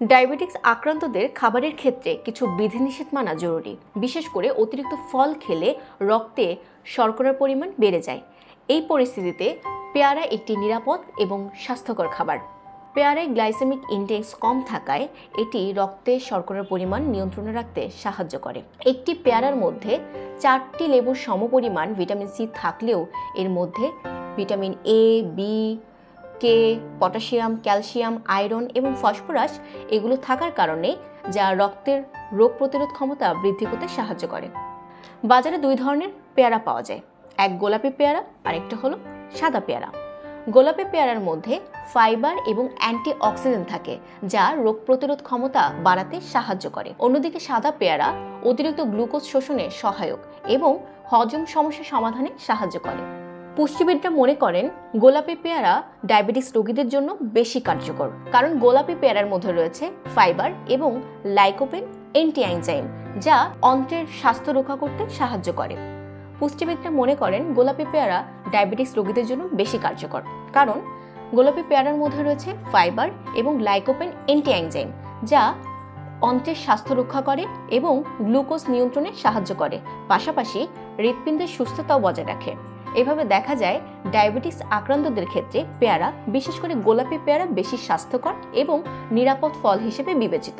Diabetics আক্রান্তদের খাবারের ক্ষেত্রে কিছু বিধিনিষেধ মানা জরুরি। বিশেষ করে অতিরিক্ত ফল খেলে রক্তে শর্করার পরিমাণ বেড়ে যায়। এই পরিস্থিতিতে পেয়ারা একটি নিরাপদ এবং স্বাস্থ্যকর খাবার। পেয়ারায় গ্লাইসেমিক ইনডেক্স কম থাকায় এটি রক্তে শর্করার পরিমাণ নিয়ন্ত্রণে রাখতে সাহায্য করে। একটি পেয়ারার মধ্যে 4টি লেবুর সমপরিমাণ ভিটামিন সি থাকলেও এর মধ্যে vitamin A, B, K, potassium, calcium, iron এবং ফসফরাস এগুলো থাকার কারণে যা রক্তের রোগ প্রতিরোধ ক্ষমতা বৃদ্ধি করতে সাহায্য করে। বাজারে 2 ধরনের পেয়ারা পাওয়া যায়, এক গোলাপি পেয়ারা আর একটা হলো সাদা পেয়ারা। গোলাপি পেয়ারার মধ্যে ফাইবার এবং অ্যান্টিঅক্সিডেন্ট থাকে যা রোগ প্রতিরোধ ক্ষমতা বাড়াতে সাহায্য করে। অন্যদিকে সাদা পেয়ারা অতিরিক্ত গ্লুকোজ শোষণে সহায়ক এবং হজম সমস্যা সমাধানে সাহায্য করে। পুষ্টিবিদরা মনে করেন গোলাপি পেয়ারা ডায়াবেটিস রোগীদের জন্য বেশি কার্যকর, কারণ গোলাপি পেয়ারার মধ্যে রয়েছে ফাইবার এবং লাইকোপেন এন্টিএনজাইম যা অন্ত্রের স্বাস্থ্য রক্ষা করতে সাহায্য করে। পুষ্টিবিদরা মনে করেন গোলাপি পেয়ারা ডায়াবেটিস রোগীদের জন্য বেশি কার্যকর, কারণ গোলাপি পেয়ারার মধ্যে রয়েছে ফাইবার এবং লাইকোপেন এন্টিএনজাইম যা অন্ত্রের স্বাস্থ্য রক্ষা করে এবং গ্লুকোজ নিয়ন্ত্রণে সাহায্য করে, পাশাপাশি হৃৎপিণ্ডের সুস্থতাও বজায় রাখে। এভাবে দেখা যায় ডায়াবেটিস আক্রান্তদের ক্ষেত্রে পেয়ারা, বিশেষ করে গোলাপি পেয়ারা বেশি স্বাস্থ্যকর এবং নিরাপদ ফল হিসেবে বিবেচিত।